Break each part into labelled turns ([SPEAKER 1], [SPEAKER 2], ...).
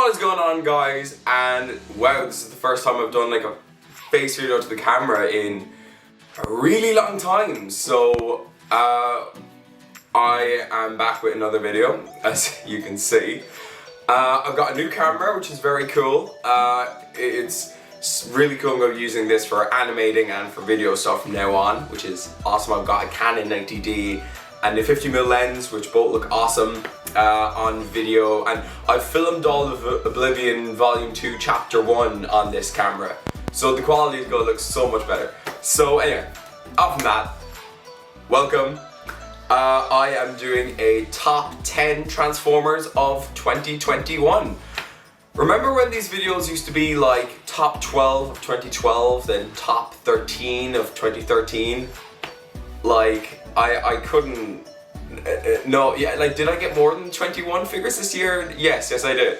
[SPEAKER 1] What is going on, guys? And wow, this is the first time I've done like a face video to the camera in a really long time. So I am back with another video, as you can see. I've got a new camera, which is very cool. It's really cool. I'm going to be using this for animating and for video stuff from now on, which is awesome. I've got a Canon 90D and a 50mm lens, which both look awesome on video, and I've filmed all of Oblivion Volume 2 Chapter 1 on this camera, so the quality is going to look so much better. So anyway, off from that, welcome. I am doing a top 10 Transformers of 2021. Remember when these videos used to be like top 12 of 2012, then top 13 of 2013? Like, I couldn't, no, yeah, like, did I get more than 21 figures this year? Yes, I did.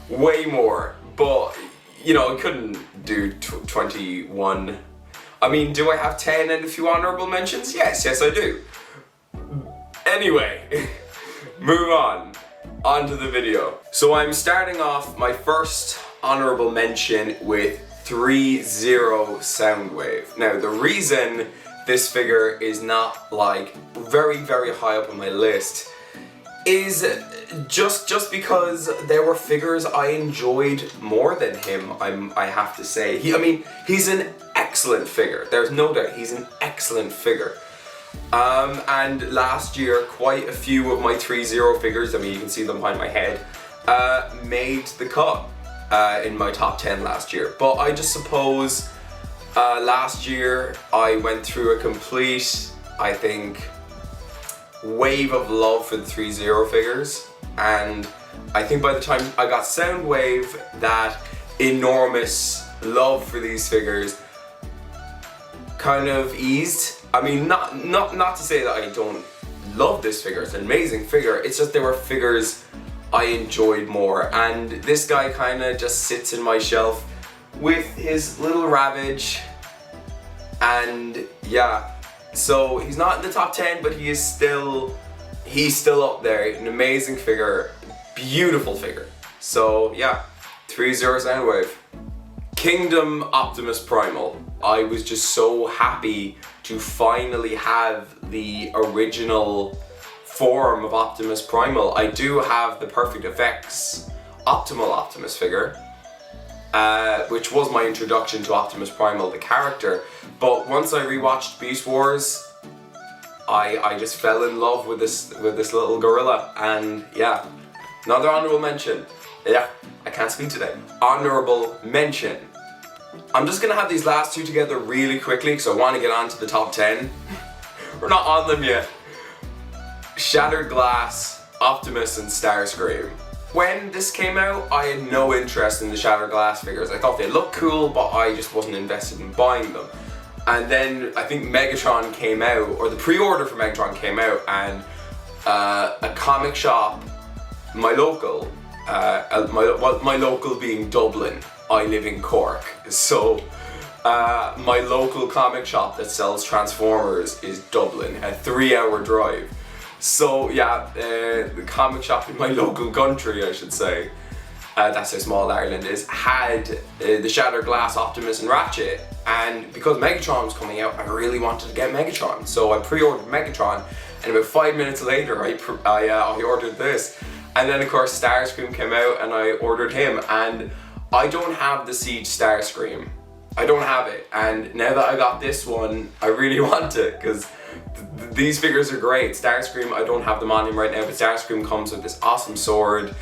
[SPEAKER 1] Way more, but, you know, I couldn't do 21. I mean, do I have 10 and a few honorable mentions? Yes, I do. Anyway, move on to the video. So I'm starting off my first honorable mention with 3-0 Soundwave. Now, the reason this figure is not like very high up on my list is just because there were figures I enjoyed more than him, I have to say. I mean, he's an excellent figure. There's no doubt he's an excellent figure. And last year, quite a few of my 3-0 figures, I mean, you can see them behind my head, made the cut in my top 10 last year. But I just suppose last year I went through a complete, I think, wave of love for the 3-0 figures, and I think by the time I got Soundwave, that enormous love for these figures kind of eased. I mean, not to say that I don't love this figure, it's an amazing figure, it's just there were figures I enjoyed more, and this guy kind of just sits in my shelf with his little Ravage, and yeah, so he's not in the top 10, but he's still up there. An amazing figure, beautiful figure. So yeah, 3-0 Soundwave. Kingdom Optimus Primal. I was just so happy to finally have the original form of Optimus Primal. I do have the Perfect Effects Optimal Optimus figure, which was my introduction to Optimus Primal, the character. But once I rewatched Beast Wars, I just fell in love with this little gorilla, and yeah, another honorable mention. Yeah, I can't speak today. Honorable mention. I'm just gonna have these last two together really quickly because I want to get on to the top 10. We're not on them yet. Shattered Glass, Optimus, and Starscream. When this came out, I had no interest in the Shattered Glass figures. I thought they looked cool, but I just wasn't invested in buying them. And then I think Megatron came out, or the pre-order for Megatron came out, and a comic shop, my local being Dublin, I live in Cork, so my local comic shop that sells Transformers is Dublin, a 3-hour drive. So yeah, the comic shop in my local country, I should say, that's how small Ireland is, had the Shattered Glass Optimus and Ratchet, and because Megatron was coming out, I really wanted to get Megatron, so I pre-ordered Megatron, and about 5 minutes later I ordered this, and then of course Starscream came out and I ordered him, and I don't have the Siege Starscream. I don't have it, and now that I got this one, I really want it, because these figures are great. Starscream, I don't have them on him right now, but Starscream comes with this awesome sword.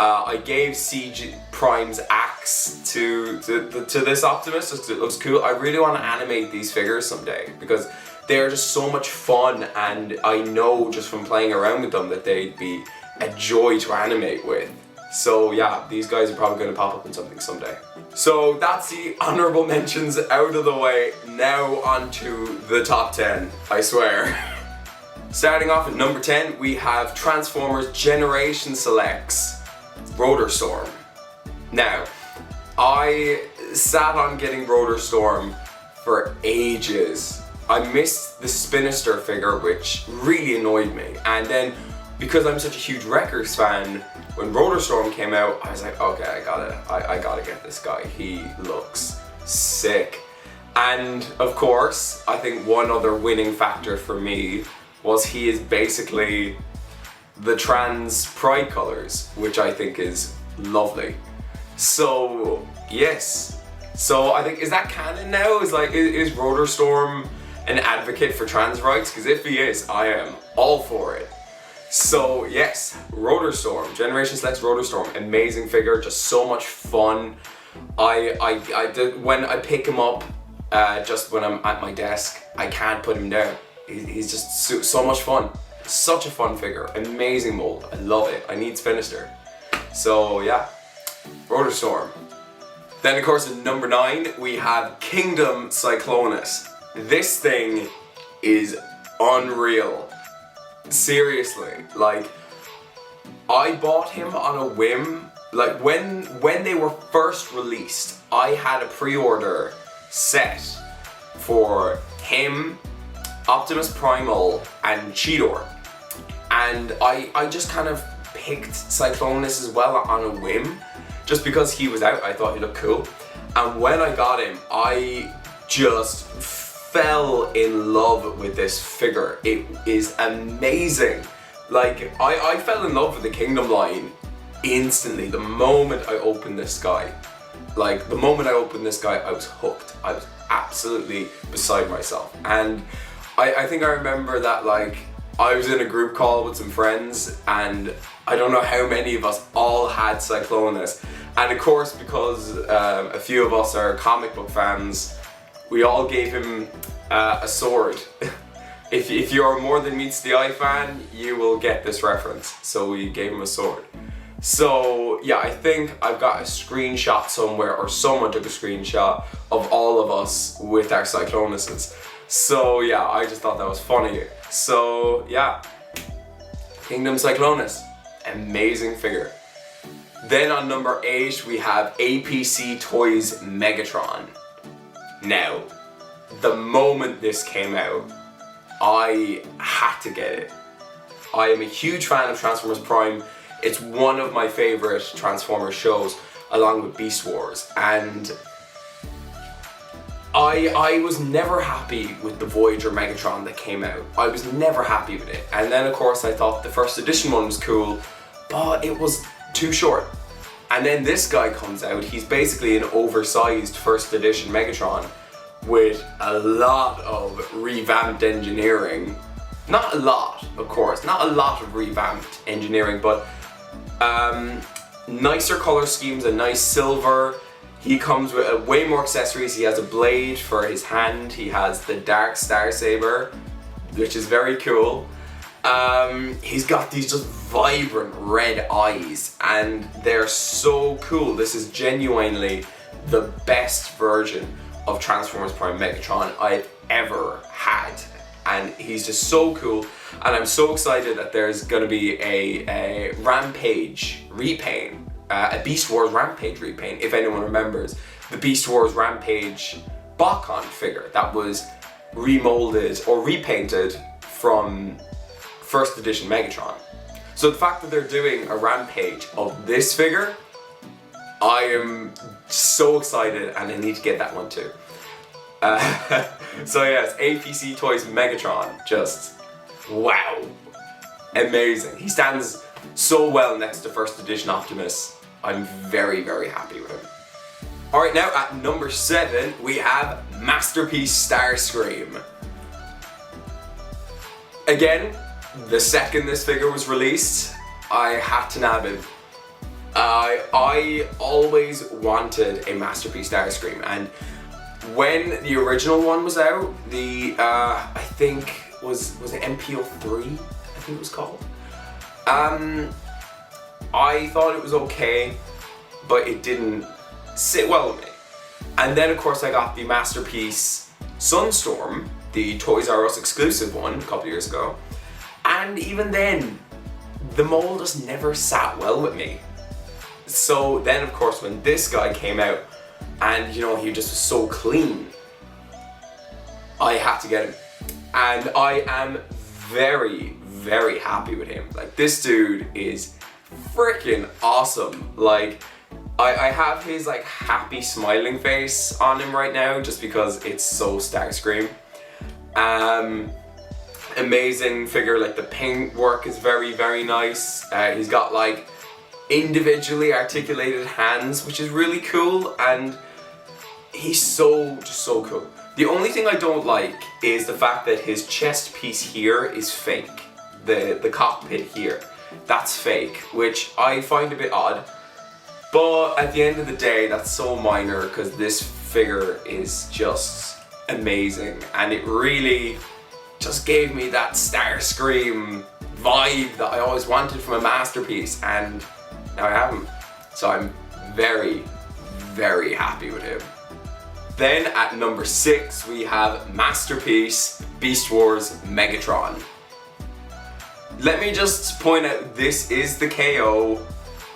[SPEAKER 1] I gave Siege Prime's axe to this Optimus because it looks cool. I really want to animate these figures someday because they're just so much fun, and I know just from playing around with them that they'd be a joy to animate with. So yeah, these guys are probably going to pop up in something someday. So that's the honorable mentions out of the way. Now on to the top 10, I swear. Starting off at number 10, we have Transformers Generation Selects Rotorstorm. Now, I sat on getting Rotorstorm for ages. I missed the Spinister figure, which really annoyed me. And then because I'm such a huge Wreckers fan, when Rotorstorm came out, I was like, okay, I gotta get this guy. He looks sick. And of course, I think one other winning factor for me was he is basically the trans pride colors, which I think is lovely. So yes, so I think, is that canon now? Is Rotorstorm an advocate for trans rights? Because if he is, I am all for it. So yes, Rotorstorm, Generation Select's Rotorstorm, amazing figure, just so much fun. I did, when I pick him up, just when I'm at my desk, I can't put him down. He's just so much fun. Such a fun figure, amazing mold, I love it. I need Spinister. So yeah, Rotorstorm. Then of course at number 9, we have Kingdom Cyclonus. This thing is unreal. Seriously, like, I bought him on a whim. Like, when they were first released, I had a pre-order set for him, Optimus Primal, and Cheetor. And I just kind of picked Cyclonus as well on a whim, just because he was out. I thought he looked cool. And when I got him, I just fell in love with this figure. It is amazing. Like, I fell in love with the Kingdom line instantly the moment I opened this guy. Like, the moment I opened this guy, I was hooked. I was absolutely beside myself. And I think I remember that, like, I was in a group call with some friends, and I don't know how many of us all had Cyclonus. And of course, because a few of us are comic book fans, we all gave him a sword. If you're a More Than Meets the Eye fan, you will get this reference. So we gave him a sword. So yeah, I think I've got a screenshot somewhere, or someone took a screenshot of all of us with our Cyclonuses. So yeah, I just thought that was funny. So yeah, Kingdom Cyclonus, amazing figure. Then on number 8, we have APC Toys Megatron. Now, the moment this came out, I had to get it. I am a huge fan of Transformers Prime. It's one of my favorite Transformers shows, along with Beast Wars. And I was never happy with the Voyager Megatron that came out. I was never happy with it. And then of course I thought the first edition one was cool, but it was too short. And then this guy comes out. He's basically an oversized first edition Megatron with a lot of revamped engineering. Not a lot, of course, not a lot of revamped engineering, but nicer color schemes, a nice silver. He comes with way more accessories. He has a blade for his hand. He has the Dark Starsaber, which is very cool. He's got these just vibrant red eyes, and they're so cool. This is genuinely the best version of Transformers Prime Megatron I've ever had. And he's just so cool, and I'm so excited that there's going to be a Rampage repaint, a Beast Wars Rampage repaint, if anyone remembers the Beast Wars Rampage Botcon figure that was remolded or repainted from first edition Megatron. So the fact that they're doing a Rampage of this figure, I am so excited, and I need to get that one too. So yes, APC Toys Megatron, just wow, amazing. He stands so well next to first edition Optimus. I'm very, very happy with him. Alright, now at number 7, we have Masterpiece Starscream. Again, the second this figure was released, I had to nab him. I always wanted a Masterpiece Starscream, and when the original one was out, the I think was it MPO3? I think it was called. I thought it was okay, but it didn't sit well with me. And then of course I got the Masterpiece Sunstorm, the Toys R Us exclusive one a couple years ago, and even then, the mold just never sat well with me. So then of course when this guy came out, and you know, he just was so clean, I had to get him. And I am very very happy with him. Like, this dude is freaking awesome. Like, I have his like happy smiling face on him right now just because it's so Starscream. Amazing figure. Like, the paint work is very, very nice. He's got like individually articulated hands, which is really cool, and he's just so cool. The only thing I don't like is the fact that his chest piece here is fake. The cockpit here, that's fake, which I find a bit odd. But at the end of the day, that's so minor because this figure is just amazing, and it really just gave me that Starscream vibe that I always wanted from a masterpiece, and now I have him. So I'm very, very happy with him. Then at number 6, we have Masterpiece Beast Wars Megatron. Let me just point out, this is the KO.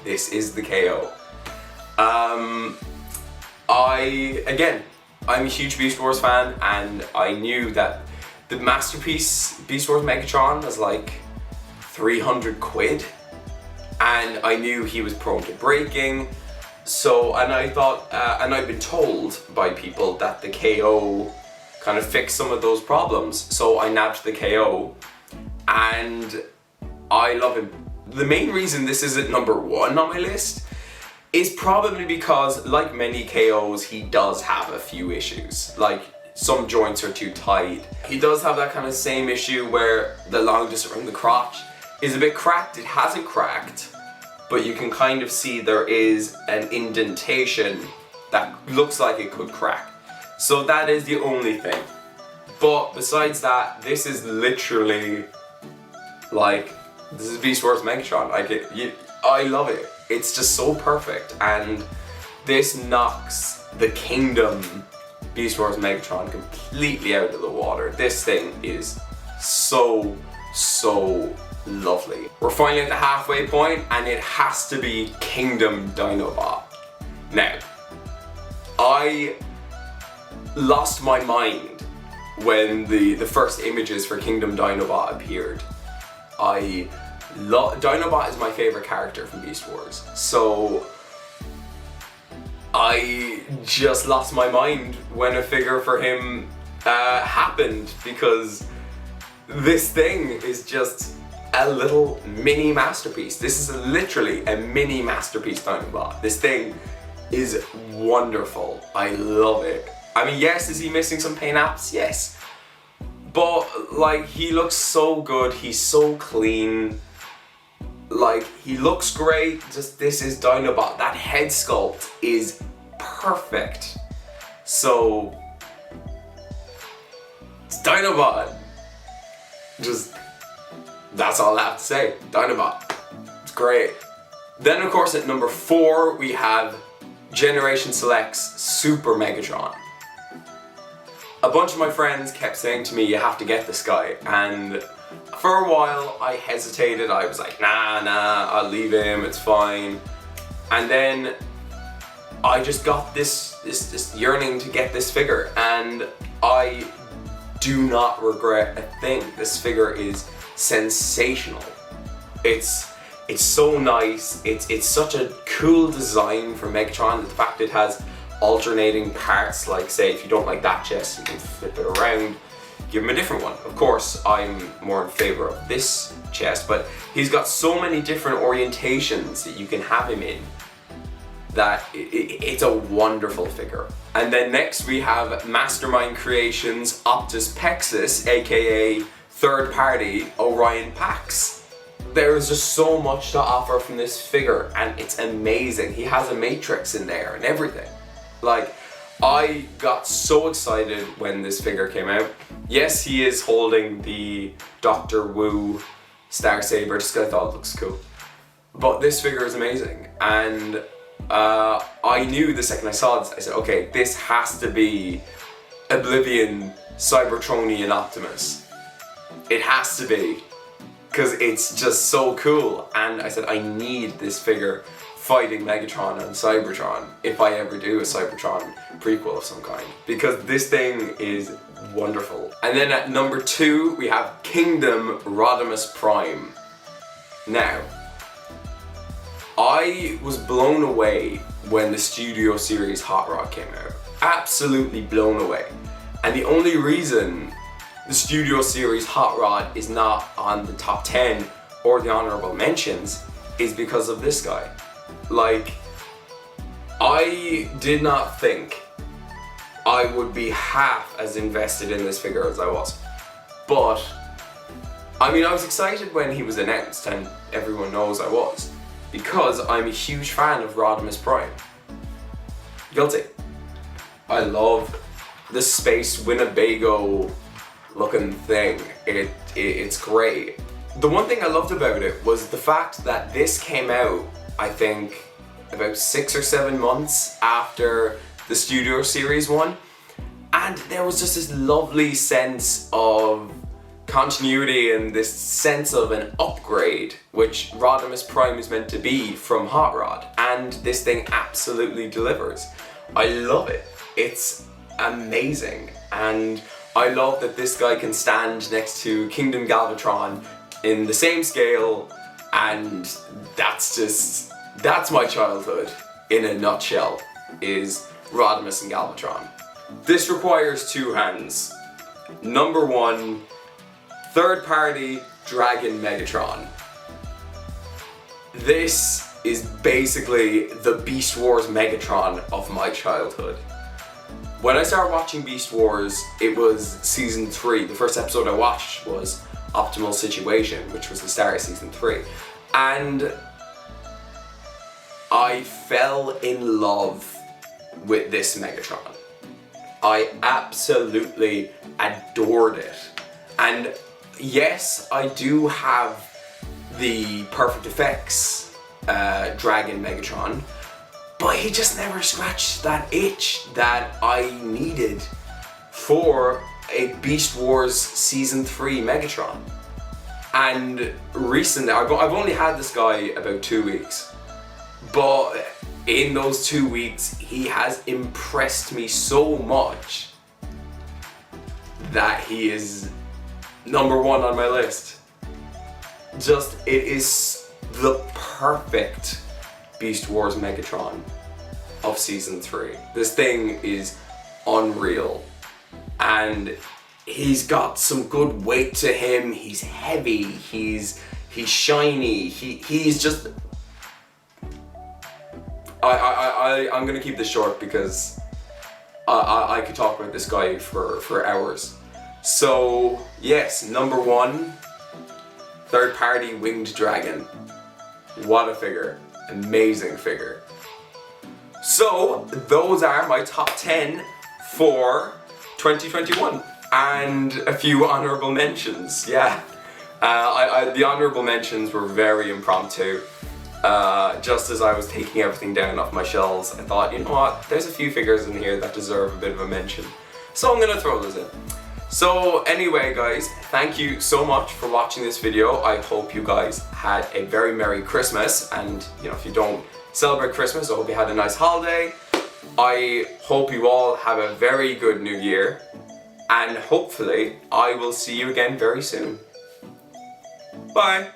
[SPEAKER 1] This is the KO. I'm a huge Beast Wars fan, and I knew that the Masterpiece Beast Wars Megatron was like 300 quid, and I knew he was prone to breaking. So, and I thought, and I've been told by people that the KO kind of fixed some of those problems. So I nabbed the KO, and I love him. The main reason this isn't number 1 on my list is probably because, like many KOs, he does have a few issues. Like, some joints are too tight. He does have that kind of same issue where the long distance around the crotch is a bit cracked. It hasn't cracked, but you can kind of see there is an indentation that looks like it could crack. So that is the only thing. But besides that, this is literally like, this is Beast Wars Megatron. I love it. It's just so perfect, and this knocks the Kingdom Beast Wars Megatron completely out of the water. This thing is so lovely. We're finally at the halfway point, and it has to be Kingdom Dinobot. Now, I lost my mind when the first images for Kingdom Dinobot appeared. Dinobot is my favorite character from Beast Wars, so I just lost my mind when a figure for him happened, because this thing is just a little mini masterpiece. This is literally a mini masterpiece Dinobot. This thing is wonderful. I love it. I mean, yes, is he missing some paint apps? Yes. But like, he looks so good. He's so clean. Like, he looks great. Just, this is Dinobot. That head sculpt is perfect. So, it's Dinobot. Just, that's all I have to say. Dinobot. It's great. Then, of course, at number 4, we have Generation Select's Super Megatron. A bunch of my friends kept saying to me, you have to get this guy, and for a while I hesitated. I was like, nah, I'll leave him, it's fine. And then I just got this yearning to get this figure, and I do not regret a thing. This figure is sensational. It's so nice. It's such a cool design for Megatron. The fact it has alternating parts, like, say, if you don't like that chest, you can flip it around, give him a different one. Of course, I'm more in favor of this chest, but he's got so many different orientations that you can have him in that it's a wonderful figure. And then next we have Mastermind Creations Optus Pexus, aka third party Orion Pax. There is just so much to offer from this figure, and it's amazing. He has a matrix in there and everything. Like, I got so excited when this figure came out. Yes, he is holding the Dr. Wu Star Saber, just because I thought it looks cool. But this figure is amazing, and I knew the second I saw this, I said, okay, this has to be Oblivion Cybertronian Optimus. It has to be, because it's just so cool, and I said, I need this figure fighting Megatron and Cybertron, if I ever do a Cybertron prequel of some kind, because this thing is wonderful. And then at number 2 we have Kingdom Rodimus Prime. Now, I was blown away when the Studio Series Hot Rod came out. Absolutely blown away. And the only reason the Studio Series Hot Rod is not on the top 10 or the honorable mentions is because of this guy. Like, I did not think I would be half as invested in this figure as I was. But, I mean, I was excited when he was announced, and everyone knows I was, because I'm a huge fan of Rodimus Prime. Guilty. I love the space Winnebago looking thing. It's great. The one thing I loved about it was the fact that this came out, I think, about 6 or 7 months after the Studio Series one, and there was just this lovely sense of continuity and this sense of an upgrade, which Rodimus Prime is meant to be from Hot Rod, and this thing absolutely delivers. I love it. It's amazing, and I love that this guy can stand next to Kingdom Galvatron in the same scale, and that's my childhood in a nutshell, is Rodimus and Galvatron. This requires 2 hands. Number 1, third-party Dragon Megatron. This is basically the Beast Wars Megatron of my childhood. When I started watching Beast Wars, it was season 3. The first episode I watched was Optimal Situation, which was the start of season 3. And I fell in love with this Megatron. I absolutely adored it. And yes, I do have the Perfect Effects Dragon Megatron, but he just never scratched that itch that I needed for a Beast Wars Season 3 Megatron. And recently, I've only had this guy about 2 weeks, but in those 2 weeks, he has impressed me so much that he is number 1 on my list. Just, it is the perfect Beast Wars Megatron of Season 3. This thing is unreal, and he's got some good weight to him. He's heavy, he's shiny, he's just... I'm gonna keep this short because I could talk about this guy for hours. So yes, number 1, third-party winged dragon. What a figure. Amazing figure. So those are my top 10 for 2021, and a few honorable mentions. Yeah, the honorable mentions were very impromptu. Just as I was taking everything down off my shelves, I thought, you know what, there's a few figures in here that deserve a bit of a mention, so I'm gonna throw those in. So anyway guys, thank you so much for watching this video. I hope you guys had a very Merry Christmas, and you know, if you don't celebrate Christmas, I hope you had a nice holiday. I hope you all have a very good New Year, and hopefully I will see you again very soon. Bye!